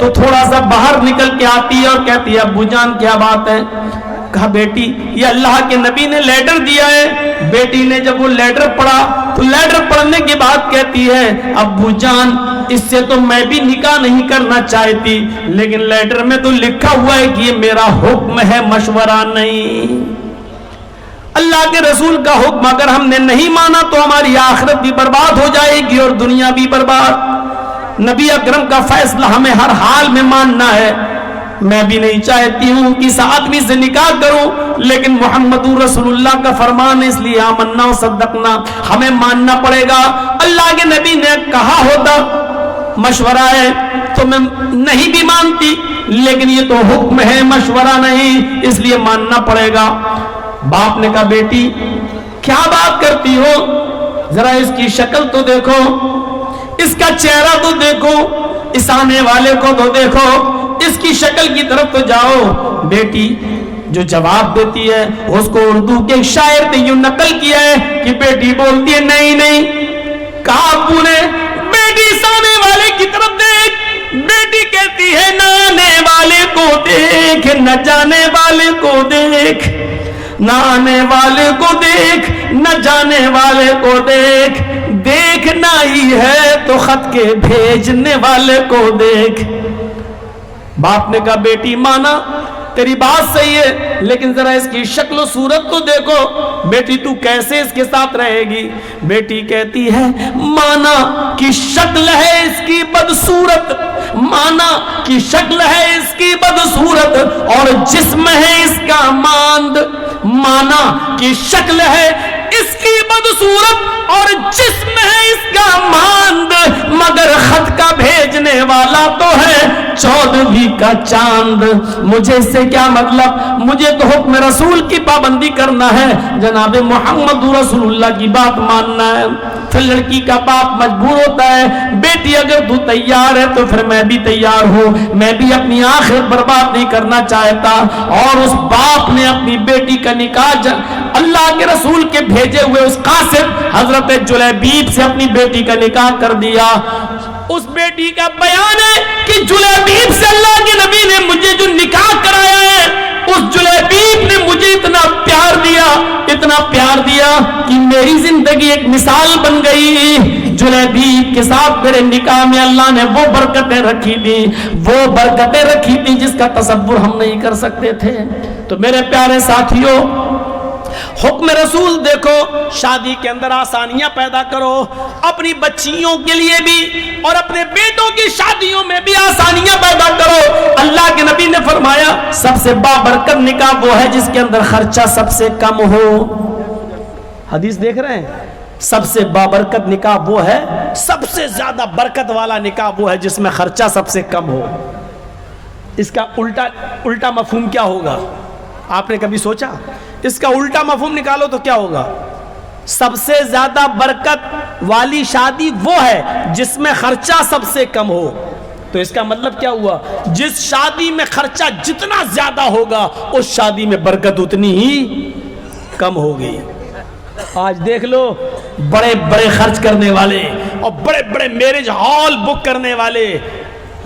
تو تھوڑا سا باہر نکل کے آتی ہے اور کہتی ہے ابو جان کیا بات ہے؟ کہا بیٹی یہ اللہ کے نبی نے لیٹر دیا ہے۔ بیٹی نے جب وہ لیٹر پڑھا تو لیٹر پڑھنے کے بعد کہتی ہے ابو جان اس سے تو میں بھی نکاح نہیں کرنا چاہتی، لیکن لیٹر میں تو لکھا ہوا ہے کہ یہ میرا حکم ہے، مشورہ نہیں۔ اللہ کے رسول کا حکم اگر ہم نے نہیں مانا تو ہماری آخرت بھی برباد ہو جائے گی اور دنیا بھی برباد۔ نبی اکرم کا فیصلہ ہمیں ہر حال میں ماننا ہے۔ میں بھی نہیں چاہتی ہوں کہ اس آدمی سے نکاح کروں، لیکن محمد رسول اللہ کا فرمان ہے، اس لیے آمنا و صدقنا، ہمیں ماننا پڑے گا۔ اللہ کے نبی نے کہا ہوتا مشورہ ہے تو میں نہیں بھی مانتی، لیکن یہ تو حکم ہے، مشورہ نہیں، اس لیے ماننا پڑے گا۔ باپ نے کہا بیٹی کیا بات کرتی ہو، ذرا اس کی شکل تو دیکھو، اس کا چہرہ تو دیکھو، اس آنے والے کو تو دیکھو، اس کی شکل کی طرف تو جاؤ۔ بیٹی جو جواب دیتی ہے اس کو اردو کے شاعر نے یوں نقل کیا ہے کہ بیٹی بولتی ہے نہیں نہیں۔ کہا ابو نے بیٹی اس آنے والے کی طرف دیکھ۔ بیٹی کہتی ہے نہ آنے والے کو دیکھ، نہ جانے والے کو دیکھ، نہ آنے والے کو دیکھ، نہ جانے والے کو دیکھ، دیکھنا ہی ہے تو خط کے بھیجنے والے کو دیکھ۔ باپ نے کہا بیٹی مانا تیری بات صحیح ہے، لیکن ذرا اس کی شکل و صورت تو دیکھو، بیٹی تو کیسے اس کے ساتھ رہے گی؟ بیٹی کہتی ہے مانا کی شکل ہے اس کی بدصورت، مانا کی شکل ہے اس کی بدصورت اور جسم ہے اس کا ماند۔ مانا کی شکل ہے اس کی بدصورت اور جسم ہے اس کا ماند، مگر خط کا بھیجنے والا تو ہے 14ویں کا چاند۔ مجھے اس سے کیا مطلب؟ مجھے تو حکم رسول کی پابندی کرنا ہے، جناب محمد رسول اللہ کی بات ماننا ہے۔ پھر لڑکی کا باپ مجبور ہوتا ہے بیٹی اگر تو تیار ہے تو پھر میں بھی تیار ہوں، میں بھی اپنی آخرت برباد نہیں کرنا چاہتا۔ اور اس باپ نے اپنی بیٹی کا نکاح اللہ کے رسول کے بھیجے ہوئے اس قاسم حضرت جلیبیب سے اپنی بیٹی کا نکاح کر دیا۔ اس بیٹی کا بیان ہے کہ جلیبیب سے اللہ کے نبی نے مجھے جو نکاح کرایا ہے، اس جلیبیب نے مجھے اتنا پیار دیا، اتنا پیار دیا کہ میری زندگی ایک مثال بن گئی۔ جلیبیب کے ساتھ میرے نکاح میں اللہ نے وہ برکتیں رکھی تھی، وہ برکتیں رکھی تھی جس کا تصور ہم نہیں کر سکتے تھے۔ تو میرے پیارے ساتھیوں، حکم رسول دیکھو، شادی کے اندر آسانیاں پیدا کرو، اپنی بچیوں کے لیے بھی اور اپنے بیٹوں کی شادیوں میں بھی آسانیاں پیدا کرو۔ اللہ کے نبی نے فرمایا سب سے بابرکت نکاح وہ ہے جس کے اندر خرچہ سب سے کم ہو۔ حدیث دیکھ رہے ہیں؟ سب سے بابرکت نکاح وہ ہے، سب سے زیادہ برکت والا نکاح وہ ہے جس میں خرچہ سب سے کم ہو۔ اس کا الٹا مفہوم کیا ہوگا؟ آپ نے کبھی سوچا؟ اس کا الٹا مفہوم نکالو تو کیا ہوگا؟ سب سے زیادہ برکت والی شادی وہ ہے جس میں خرچہ سب سے کم ہو۔ تو اس کا مطلب کیا ہوا؟ جس شادی میں خرچہ جتنا زیادہ ہوگا اس شادی میں برکت اتنی ہی کم ہوگی۔ آج دیکھ لو بڑے بڑے خرچ کرنے والے اور بڑے بڑے میرج ہال بک کرنے والے،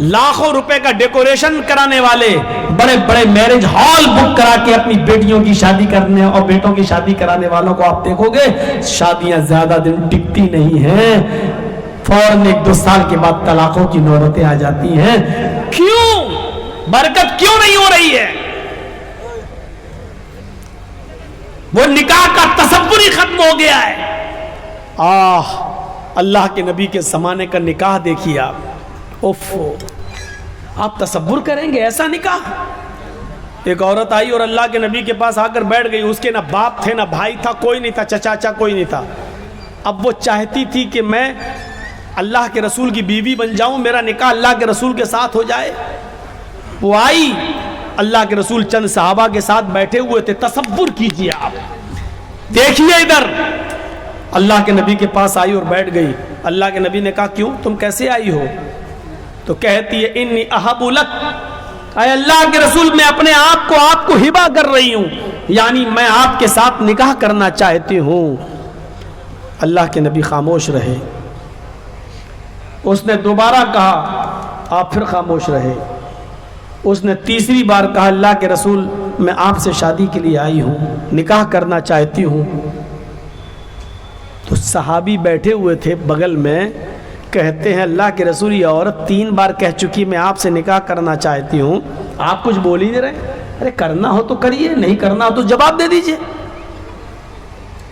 لاکھوں روپے کا ڈیکوریشن کرانے والے، بڑے بڑے میرج ہال بک کرا کے اپنی بیٹیوں کی شادی کرنے اور بیٹوں کی شادی کرانے والوں کو آپ دیکھو گے شادیاں زیادہ دن ٹکتی نہیں ہیں، فوراً 1-2 سال کے بعد طلاقوں کی نوبتیں آ جاتی ہیں۔ کیوں؟ برکت کیوں نہیں ہو رہی ہے؟ وہ نکاح کا تصور ہی ختم ہو گیا ہے۔ اللہ کے نبی کے زمانے کا نکاح دیکھیے آپ، آپ تصور کریں گے ایسا نکاح؟ ایک عورت آئی اور اللہ کے نبی کے پاس آ کر بیٹھ گئی، اس کے نہ باپ تھے نہ بھائی تھا، کوئی نہیں تھا، چچا کوئی نہیں تھا۔ اب وہ چاہتی تھی کہ میں اللہ کے رسول کی بیوی بن جاؤں، میرا نکاح اللہ کے رسول کے ساتھ ہو جائے۔ وہ آئی، اللہ کے رسول چند صحابہ کے ساتھ بیٹھے ہوئے تھے، تصور کیجئے آپ، دیکھیے ادھر، اللہ کے نبی کے پاس آئی اور بیٹھ گئی۔ اللہ کے نبی نے کہا کیوں، تم کیسے آئی ہو؟ تو کہتی ہے انی احب لک، اے اللہ کے رسول میں اپنے آپ کو ہبہ کر رہی ہوں، یعنی میں آپ کے ساتھ نکاح کرنا چاہتی ہوں۔ اللہ کے نبی خاموش رہے۔ اس نے دوبارہ کہا آپ پھر خاموش رہے. اس نے تیسری بار کہا اللہ کے رسول میں آپ سے شادی کے لیے آئی ہوں, نکاح کرنا چاہتی ہوں. تو صحابی بیٹھے ہوئے تھے بغل میں, کہتے ہیں اللہ کے رسول یہ عورت 3 بار کہہ چکی میں آپ سے نکاح کرنا چاہتی ہوں, آپ کچھ بول ہی نہیں رہے. ارے کرنا ہو تو کریے, نہیں کرنا ہو تو جواب دے دیجئے.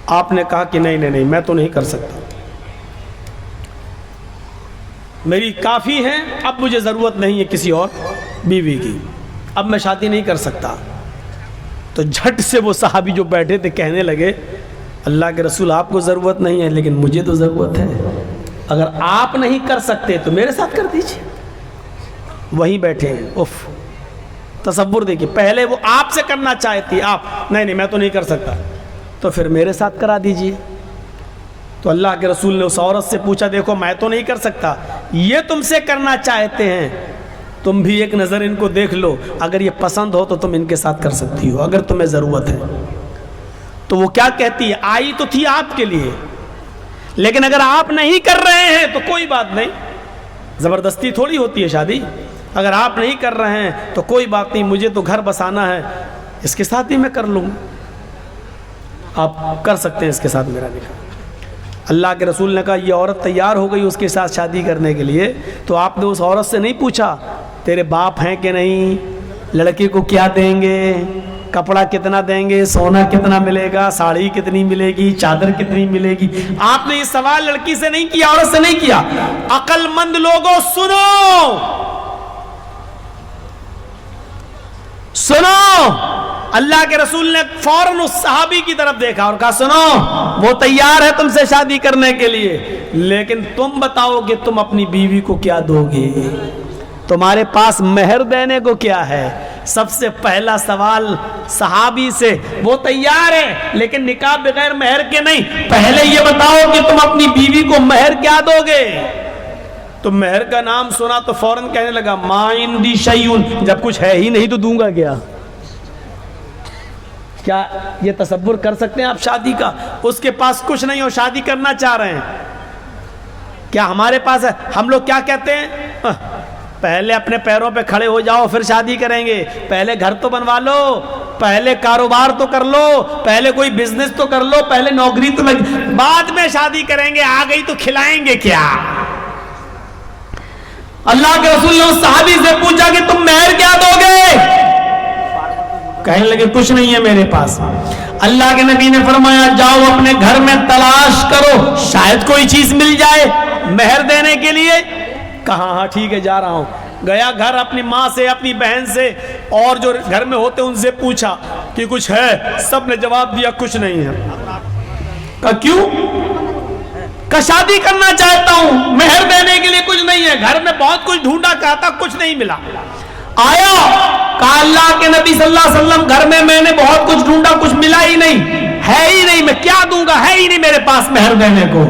آپ نے کہا کہ نہیں میں تو نہیں کر سکتا, میری کافی ہے, اب مجھے ضرورت نہیں ہے کسی اور بیوی کی, اب میں شادی نہیں کر سکتا. تو جھٹ سے وہ صحابی جو بیٹھے تھے کہنے لگے اللہ کے رسول آپ کو ضرورت نہیں ہے لیکن مجھے تو ضرورت ہے, اگر آپ نہیں کر سکتے تو میرے ساتھ کر دیجئے. وہیں بیٹھے ہیں. اف, تصور دیکھیے, پہلے وہ آپ سے کرنا چاہتی, آپ نہیں میں تو نہیں کر سکتا, تو پھر میرے ساتھ کرا دیجئے. تو اللہ کے رسول نے اس عورت سے پوچھا دیکھو میں تو نہیں کر سکتا, یہ تم سے کرنا چاہتے ہیں, تم بھی ایک نظر ان کو دیکھ لو, اگر یہ پسند ہو تو تم ان کے ساتھ کر سکتی ہو اگر تمہیں ضرورت ہے. تو وہ کیا کہتی ہے, آئی تو تھی آپ کے لیے, لیکن اگر آپ نہیں کر رہے ہیں تو کوئی بات نہیں, زبردستی تھوڑی ہوتی ہے شادی. اگر آپ نہیں کر رہے ہیں تو کوئی بات نہیں, مجھے تو گھر بسانا ہے, اس کے ساتھ ہی میں کر لوں, آپ کر سکتے ہیں اس کے ساتھ میرا نکاح. اللہ کے رسول نے کہا یہ عورت تیار ہو گئی اس کے ساتھ شادی کرنے کے لیے. تو آپ نے اس عورت سے نہیں پوچھا تیرے باپ ہیں کہ نہیں, لڑکے کو کیا دیں گے, کپڑا کتنا دیں گے, سونا کتنا ملے گا, ساڑی کتنی ملے گی, چادر کتنی ملے گی. آپ نے یہ سوال لڑکی سے نہیں کیا, عورت سے نہیں کیا. عقل مند لوگوں سنو, اللہ کے رسول نے فوراً اس صحابی کی طرف دیکھا اور کہا سنو وہ تیار ہے تم سے شادی کرنے کے لیے, لیکن تم بتاؤ کہ تم اپنی بیوی کو کیا دو گے, تمہارے پاس مہر دینے کو کیا ہے. سب سے پہلا سوال صحابی سے, وہ تیار ہے لیکن نکاح بغیر مہر کے نہیں, پہلے یہ بتاؤ کہ تم اپنی بیوی کو مہر کیا دو گے. تو مہر کا نام سنا تو فوراً کہنے لگا ما عندی شیئن, جب کچھ ہے ہی نہیں تو دوں گا کیا. کیا یہ تصور کر سکتے ہیں آپ شادی کا, اس کے پاس کچھ نہیں اور شادی کرنا چاہ رہے ہیں. کیا ہمارے پاس ہے, ہم لوگ کیا کہتے ہیں, پہلے اپنے پیروں پہ کھڑے ہو جاؤ پھر شادی کریں گے, پہلے گھر تو بنوا لو, پہلے کاروبار تو کر لو, پہلے کوئی بزنس تو کر لو, پہلے نوکری تو بعد میں شادی کریں گے, آ گئی تو کھلائیں گے کیا. اللہ کے رسول نے اس صحابی سے پوچھا کہ تم مہر کیا دو گے, کہنے لگے کچھ نہیں ہے میرے پاس. اللہ کے نبی نے فرمایا جاؤ اپنے گھر میں تلاش کرو, شاید کوئی چیز مل جائے مہر دینے کے لیے. کہا ہاں ٹھیک ہے جا رہا ہوں. گیا گھر, اپنی ماں سے, اپنی بہن سے اور جو گھر میں ہوتے ان سے پوچھا کہ کچھ ہے, سب نے جواب دیا کچھ نہیں ہے. کہا کیوں, کہ شادی کرنا چاہتا ہوں, مہر دینے کے لیے کچھ نہیں ہے, گھر میں بہت کچھ ڈھونڈا کہتا کچھ نہیں ملا. آیا کہا اللہ کے نبی صلی اللہ علیہ وسلم گھر میں نے بہت کچھ ڈھونڈا کچھ ملا ہی نہیں, ہے ہی نہیں, میں کیا دوں گا, ہے ہی نہیں میرے پاس مہر دینے کو.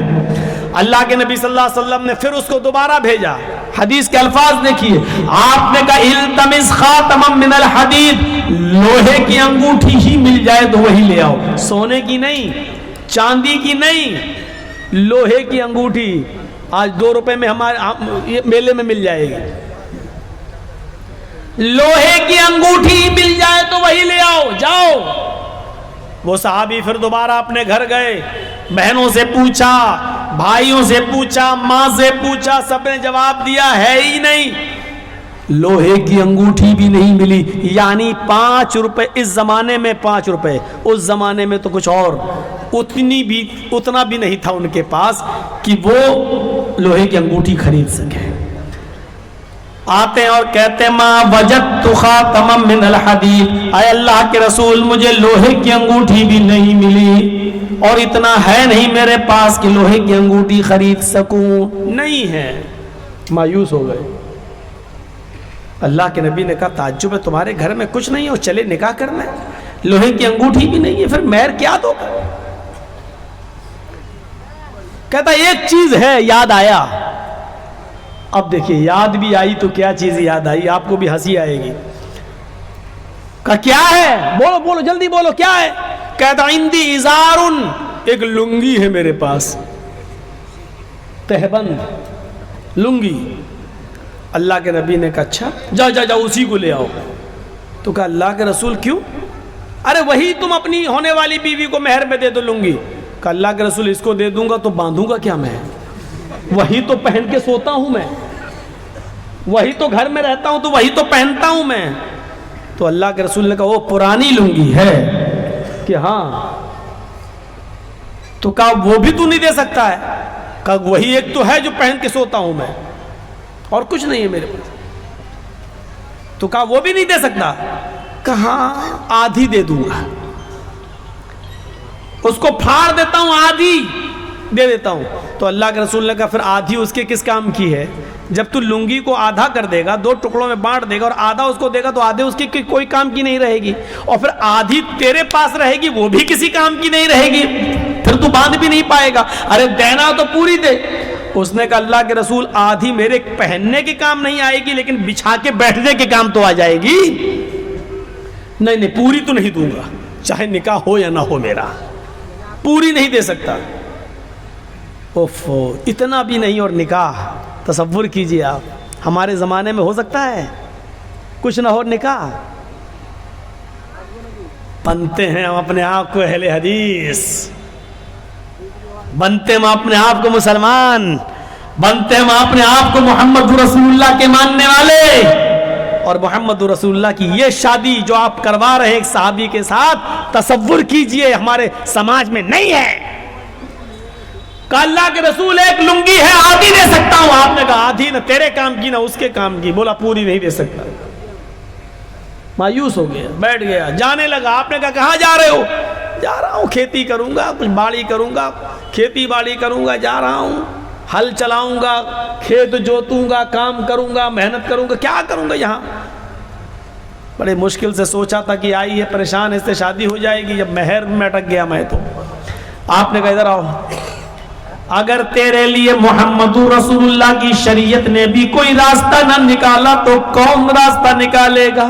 اللہ کے نبی صلی اللہ علیہ وسلم نے پھر اس کو دوبارہ بھیجا. حدیث کے الفاظ دیکھیے, آپ نے کہا التمس خاتما من الحدید, لوہے کی انگوٹھی ہی مل جائے تو وہی لے آؤ, سونے کی نہیں, چاندی کی نہیں, لوہے کی انگوٹھی. آج 2 روپے میں ہمارے میلے میں مل جائے گی. لوہے کی انگوٹھی مل جائے تو وہی لے آؤ, جاؤ. وہ صحابی پھر دوبارہ اپنے گھر گئے, بہنوں سے پوچھا, بھائیوں سے پوچھا, ماں سے پوچھا, سب نے جواب دیا ہے ہی نہیں. لوہے کی انگوٹھی بھی نہیں ملی. یعنی 5 روپے اس زمانے میں, 5 روپے اس زمانے میں تو کچھ اور, اتنا بھی نہیں تھا ان کے پاس کہ وہ لوہے کی انگوٹھی خرید سکے. آتے ہیں اور کہتے ہیں ما وجدت خاتما من الحدید, اے اللہ کے رسول مجھے لوہے کی انگوٹھی بھی نہیں ملی, اور اتنا ہے نہیں میرے پاس کہ لوہے کی انگوٹھی خرید سکوں. نہیں ہے. مایوس ہو گئے. اللہ کے نبی نے کہا تعجب ہے, تمہارے گھر میں کچھ نہیں ہے اور چلے نکاح کرنا ہے, لوہے کی انگوٹھی بھی نہیں ہے, پھر مہر کیا دو گا. کہتا ایک چیز ہے, یاد آیا. اب دیکھیے یاد بھی آئی تو کیا چیز یاد آئی, آپ کو بھی ہنسی آئے گی. کہا کیا ہے, بولو بولو جلدی بولو کیا ہے. کہتا عندی ازارن, ایک لنگی ہے میرے پاس, تہبند لنگی. اللہ کے نبی نے کہا اچھا جاؤ اسی کو لے آؤ. تو کہا اللہ کے رسول کیوں؟ ارے وہی تم اپنی ہونے والی بیوی کو مہر میں دے دو لنگی. کہا اللہ کے رسول اس کو دے دوں گا تو باندھوں گا کیا میں؟ وہی تو پہن کے سوتا ہوں میں, وہی تو گھر میں رہتا ہوں تو وہی تو پہنتا ہوں میں. تو اللہ کے رسول نے کہا وہ پرانی لنگی ہے کہ ہاں. تو کہا وہ بھی تو نہیں دے سکتا ہے؟ کہا وہی ایک تو ہے جو پہن کے سوتا ہوں میں, اور کچھ نہیں ہے میرے پاس. تو کہا وہ بھی نہیں دے سکتا؟ کہا آدھی دے دوں گا, اس کو پھاڑ دیتا ہوں, آدھی دے دیتا ہوں. تو اللہ کے رسول نے کہا پھر آدھی اس کے کس کام کی ہے؟ جب تو لنگی کو آدھا کر دے گا, 2 ٹکڑوں میں بانٹ دے گا اور آدھا اس کو دے گا تو آدھے اس کی کوئی کام کی نہیں رہے گی, اور پھر آدھی تیرے پاس رہے گی وہ بھی کسی کام کی نہیں رہے گی, پھر تو باندھ بھی نہیں پائے گا. ارے دینا تو پوری دے. اس نے کہا اللہ کے رسول آدھی میرے پہننے کے کام نہیں آئے گی لیکن بچھا کے بیٹھنے کے کام تو آ جائے گی. نہیں پوری تو نہیں دوں گا, چاہے نکاح ہو یا نہ ہو میرا, پوری نہیں دے سکتا. اوفو, اتنا بھی نہیں. اور نکاح تصور کیجئے آپ, ہمارے زمانے میں ہو سکتا ہے کچھ نہ ہو نکاح؟ بنتے ہیں ہم اپنے آپ کو اہل حدیث, بنتے ہم اپنے آپ کو مسلمان, بنتے ہم اپنے آپ کو محمد رسول اللہ کے ماننے والے. اور محمد رسول اللہ کی یہ شادی جو آپ کروا رہے ہیں ایک صحابی کے ساتھ, تصور کیجئے ہمارے سماج میں نہیں ہے. کہ اللہ کے رسول ایک لنگی ہے آدھی دے سکتا ہوں, آپ نے کہا آدھی نہ تیرے کام کی نہ اس کے کام کی. بولا پوری نہیں دے سکتا. مایوس ہو گیا, بیٹھ گیا, جانے لگا. آپ نے کہا کہاں جا رہے ہو؟ جا رہا ہوں کھیتی کروں گا, کچھ باڑی کروں گا, کھیتی باڑی کروں گا, جا رہا ہوں, ہل چلاؤں گا, کھیت جوتوں گا, کام کروں گا, محنت کروں گا, کیا کروں گا یہاں. بڑے مشکل سے سوچا تھا کہ آئی ہے پریشان, اس سے شادی ہو جائے گی. جب مہر میں اٹک گیا میں تو آپ نے کہا ادھر آؤ, اگر تیرے لیے محمد رسول اللہ کی شریعت نے بھی کوئی راستہ نہ نکالا تو کون راستہ نکالے گا؟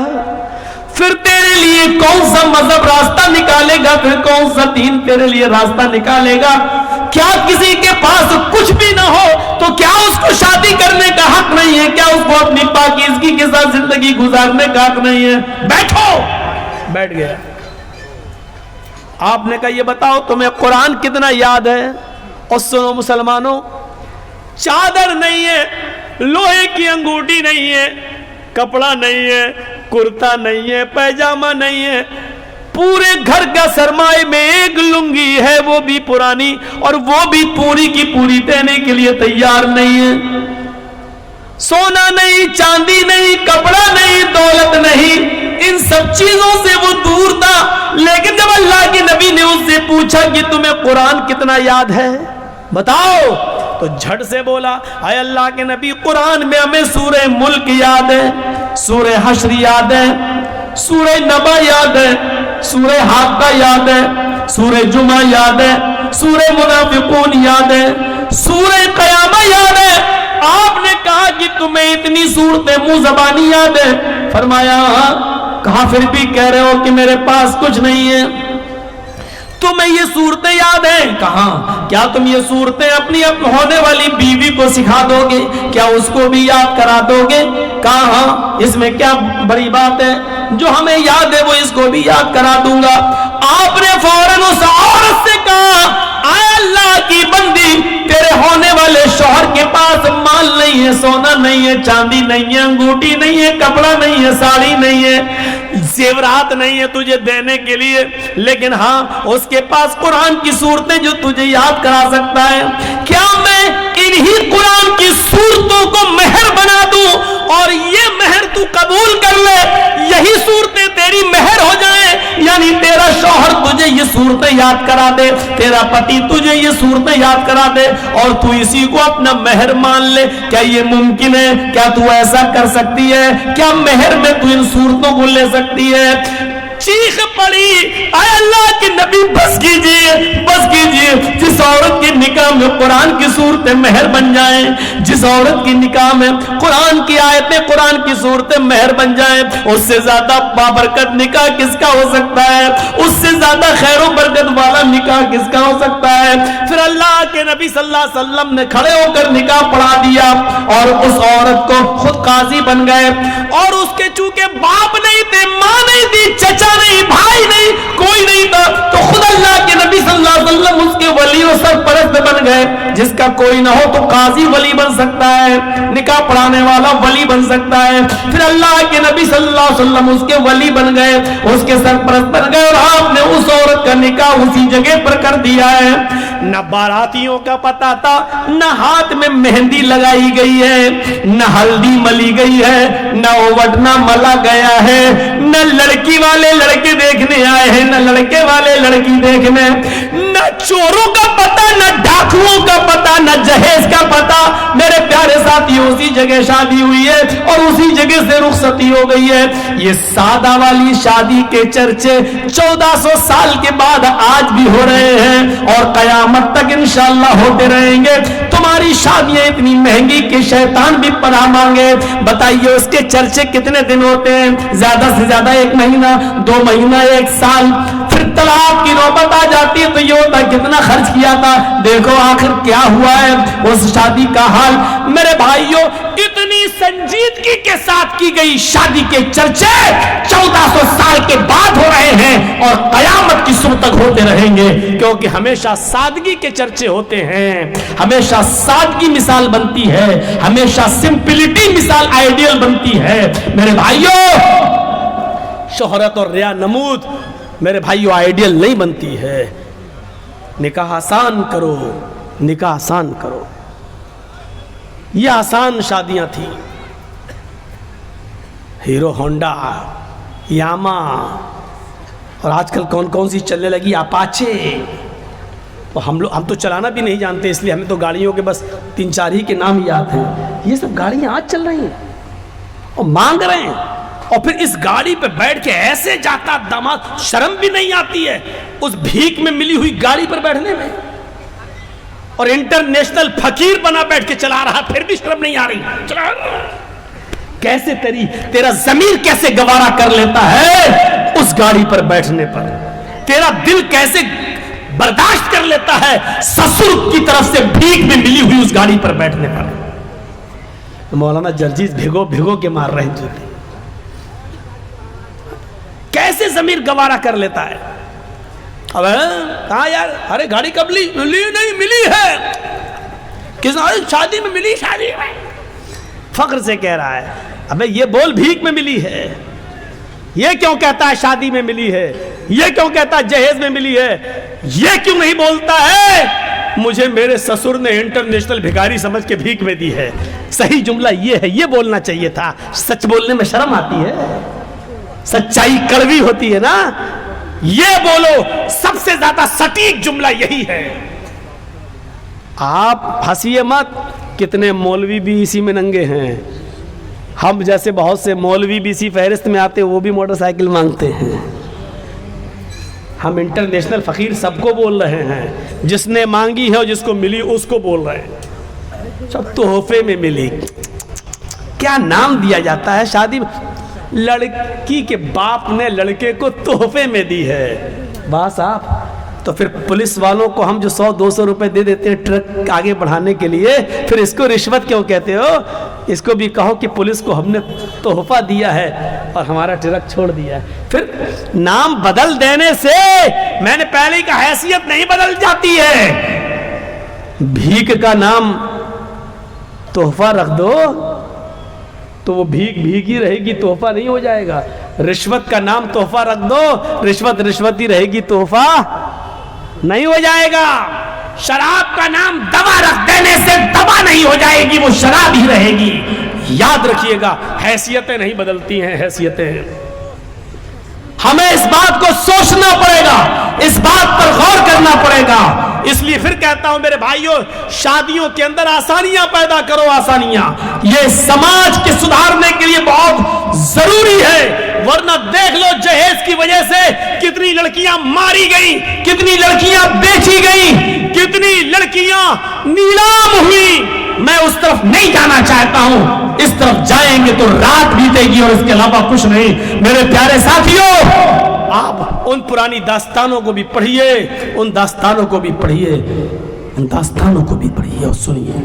پھر تیرے لیے کون سا مذہب راستہ نکالے گا؟ پھر کون سا دین تیرے لیے راستہ نکالے گا؟ کیا کسی کے پاس کچھ بھی نہ ہو تو کیا اس کو شادی کرنے کا حق نہیں ہے؟ کیا اس کو اپنی پاکیزگی کے ساتھ زندگی گزارنے کا حق نہیں ہے؟ بیٹھو. بیٹھ گیا. آپ نے کہا یہ بتاؤ تمہیں قرآن کتنا یاد ہے؟ اور سنو مسلمانوں, چادر نہیں ہے, لوہے کی انگوٹھی نہیں ہے, کپڑا نہیں ہے, کرتا نہیں ہے, پیجامہ نہیں ہے, پورے گھر کا سرمایہ میں ایک لنگی ہے, وہ بھی پرانی, اور وہ بھی پوری کی پوری دینے کے لیے تیار نہیں ہے. سونا نہیں, چاندی نہیں, کپڑا نہیں, دولت نہیں, ان سب چیزوں سے وہ دور تھا. لیکن جب اللہ کے نبی نے اس سے پوچھا کہ تمہیں قرآن کتنا یاد ہے بتاؤ, تو جھٹ سے بولا اے اللہ کے نبی قرآن میں ہمیں سورہ ملک یاد ہے, سورہ حشر یاد ہے, سورہ نبا یاد ہے, سورہ حاقہ یاد ہے, سورہ جمعہ یاد ہے, سورہ منافقون یاد ہے, سورہ قیامہ یاد ہے. آپ نے کہا کہ تمہیں اتنی صورتیں منہ زبانی یاد ہے؟ فرمایا ہاں. کہا پھر بھی کہہ رہے ہو کہ میرے پاس کچھ نہیں ہے. تمہیں یہ صورتیں یاد ہیں؟ کہاں. کیا تم یہ صورتیں اپنی ہونے والی بیوی کو سکھا دو گے؟ کیا اس کو بھی یاد کرا دو گے؟ کہاں, اس میں کیا بڑی بات ہے, جو ہمیں یاد ہے وہ اس کو بھی یاد کرا دوں گا. آپ نے فوراً اس عورت سے کہا اے اللہ کی بندی, تیرے ہونے والے شوہر کے پاس مال نہیں ہے, سونا نہیں ہے, چاندی نہیں ہے, انگوٹھی نہیں ہے, کپڑا نہیں ہے, ساڑی نہیں ہے, زیورات نہیں ہے تجھے دینے کے لیے, لیکن ہاں اس کے پاس قرآن کی صورتیں جو تجھے یاد کرا سکتا ہے. کیا میں انہی قرآن کی صورتوں کو مہر بنا دوں اور یہ مہر تو قبول کر لے, یہی صورتیں تیری مہر ہو جائیں؟ یعنی تیرا شوہر تجھے یہ صورتیں یاد کرا دے, تیرا پتی تجھے یہ صورتیں یاد کرا دے اور تو اسی کو اپنا مہر مان لے. کیا یہ ممکن ہے؟ کیا تو ایسا کر سکتی ہے؟ کیا مہر میں تو ان صورتوں کو لے سکتی ہے؟ چیخ پڑی، اے اللہ کے نبی بس کیجئے، بس کیجئے، جس عورت کے نکاح میں قرآن کی صورتیں مہر بن جائیں، جس عورت کی نکاح میں قرآن کی آیتیں، قرآن کی صورتیں مہر بن جائیں، اس سے زیادہ بابرکت نکاح کس کا ہو سکتا ہے؟ اس سے زیادہ خیر و برکت والا نکاح کس کا ہو سکتا ہے؟ پھر اللہ کے نبی صلی اللہ علیہ وسلم نے کھڑے ہو کر نکاح پڑھا دیا اور اس عورت کو خود قاضی بن گئے، اور اس کے چونکہ باپ نہیں تھے، ماں نہیں تھی، چچا نہیں، بھائی نہیں، کوئی نہیں تھا، تو خود اللہ کے نبی صلی اللہ علیہ وسلم اس کے ولی و سرپرست بن گئے۔ جس کا کوئی نہ ہو تو قاضی ولی بن سکتا ہے، نکاح پڑھانے والا ولی بن سکتا ہے۔ پھر اللہ کے نبی صلی اللہ علیہ وسلم اس کے ولی بن گئے، اس کے سرپرست بن گئے، اور آپ نے اس عورت کا نکاح اسی جگہ پر کر دیا ہے۔ نہ باراتیوں کا پتہ تھا، نہ ہاتھ میں مہندی لگائی گئی ہے، نہ ہلدی ملی گئی ہے، نہ اوڑنا ملا گیا ہے، نہ لڑکی والے لڑکے دیکھنے آئے ہیں، نہ لڑکے والے لڑکی دیکھنے، نہ چوروں کا پتہ، نہ ڈاکوؤں کا پتہ، نہ جہیز کا پتہ۔ میرے پیارے ساتھیوں، اسی جگہ شادی ہوئی ہے اور اسی جگہ سے رخصتی ہو گئی ہے۔ یہ سادہ والی شادی کے چرچے 1400 سال کے بعد آج بھی ہو رہے ہیں اور قیامت تک انشاءاللہ ہوتے رہیں گے۔ تمہاری شادیاں اتنی مہنگی کہ شیطان بھی پناہ مانگے۔ بتائیے اس کے چرچے کتنے دن ہوتے ہیں؟ زیادہ سے زیادہ 1 مہینہ، 2 مہینہ، 1 سال۔ پھر طلاق کی نوبت آ جاتی ہے تو یہ ہوتا ہے کتنا خرچ کیا تھا، دیکھو آخر کیا ہوا ہے اس شادی کا حال۔ میرے بھائیوں، اتنی سنجیدگی کے ساتھ کی گئی شادی کے چرچے 1400 سال کے بعد ہو رہے ہیں اور قیامت کی صبح تک ہوتے رہیں گے، کیونکہ ہمیشہ سادگی کے چرچے ہوتے ہیں، ہمیشہ سادگی مثال بنتی ہے، ہمیشہ سمپلٹی مثال آئیڈیل بنتی ہے۔ میرے بھائیوں، شہرت اور ریا نمود میرے بھائیوں آئیڈیل نہیں بنتی ہے۔ نکاح آسان کرو، نکاح آسان کرو۔ یہ آسان شادیاں تھیں، ہیرو ہونڈا، یاما، اور آج کل کون کون سی چلنے لگی، اپاچے۔ ہم تو چلانا بھی نہیں جانتے، اس لیے ہمیں تو گاڑیوں کے بس 3-4 ہی کے نام یاد ہیں۔ یہ سب گاڑیاں آج چل رہی ہیں اور مانگ رہے ہیں، اور پھر اس گاڑی پہ بیٹھ کے ایسے جاتا داماد، شرم بھی نہیں آتی ہے اس بھیک میں ملی ہوئی گاڑی پر بیٹھنے میں، اور انٹرنیشنل فقیر بنا بیٹھ کے چلا رہا، پھر بھی شرم نہیں آ رہی۔ چلا کیسے تیرا ضمیر کیسے گوارا کر لیتا ہے اس گاڑی پر بیٹھنے پر؟ تیرا دل کیسے برداشت کر لیتا ہے سسر کی طرف سے بھیک میں ملی ہوئی اس گاڑی پر بیٹھنے پر؟ مولانا جرجیز بھگو بھگو کے مار رہے تھے، کیسے ضمیر گوارا کر لیتا ہے؟ اب کہاں یار، ارے گاڑی کب لی؟ نہیں ملی ہے، کس شادی میں ملی، شادی میں۔ فخر سے کہہ رہا ہے، ابے یہ بول بھیک میں ملی ہے، یہ کیوں کہتا ہے شادی میں ملی ہے، یہ کیوں کہتا ہے جہیز میں ملی ہے، یہ کیوں نہیں بولتا ہے مجھے میرے سسر نے انٹرنیشنل بھکاری سمجھ کے بھیک میں دی ہے؟ صحیح جملہ یہ ہے، یہ بولنا چاہیے تھا۔ سچ بولنے میں شرم آتی ہے، سچائی کڑوی ہوتی ہے نا، یہ بولو، سب سے زیادہ سٹیک جملہ یہی ہے۔ آپ ہنسیے مت، کتنے مولوی بھی اسی میں ننگے ہیں، ہم جیسے بہت سے مولوی بھی اسی فہرست میں آتے، وہ بھی موٹر سائیکل مانگتے ہیں۔ ہم انٹرنیشنل فقیر سب کو بول رہے ہیں، جس نے مانگی ہے اور جس کو ملی اس کو بول رہے ہیں، سب تحفے میں ملی۔ کیا نام دیا جاتا ہے شادی میں؟ لڑکی کے باپ نے لڑکے کو تحفے میں دی ہے، بس آپ تو پھر پولیس والوں کو ہم جو 100-200 روپے دے دیتے ہیں ٹرک آگے بڑھانے کے لیے، پھر اس کو رشوت کیوں کہتے ہو؟ اس کو بھی کہو کہ پولیس کو ہم نے تحفہ دیا ہے اور ہمارا ٹرک چھوڑ دیا ہے۔ پھر نام بدل دینے سے میں نے پہلے کا حیثیت نہیں بدل جاتی ہے۔ بھیک کا نام تحفہ رکھ دو تو وہ بھیک بھیک ہی رہے گی، تحفہ نہیں ہو جائے گا۔ رشوت کا نام تحفہ رکھ دو، رشوت رشوت ہی رہے گی، تحفہ نہیں ہو جائے گا۔ شراب کا نام دوا رکھ دینے سے دوا نہیں ہو جائے گی، وہ شراب ہی رہے گی۔ یاد رکھیے گا، حیثیتیں نہیں بدلتی ہیں، حیثیتیں ہمیں اس بات کو سوچنا پڑے گا، اس بات پر غور کرنا پڑے گا۔ اس لیے پھر کہتا ہوں میرے بھائیوں، شادیوں کے اندر آسانیاں پیدا کرو، آسانیاں۔ یہ سماج کے سدھارنے کے لیے بہت ضروری ہے، ورنہ دیکھ لو جہیز کی وجہ سے کتنی لڑکیاں ماری گئی، کتنی لڑکیاں بیچی گئی، کتنی لڑکیاں نیلام ہوئی. میں اس طرف نہیں جانا چاہتا ہوں، اس طرف جائیں گے تو رات بیتے گی اور اس کے علاوہ کچھ نہیں. میرے پیارے ساتھیوں، آپ ان پرانی داستانوں کو بھی پڑھیے، ان داستانوں کو بھی پڑھیے، ان داستانوں کو بھی پڑھیے اور سنیے.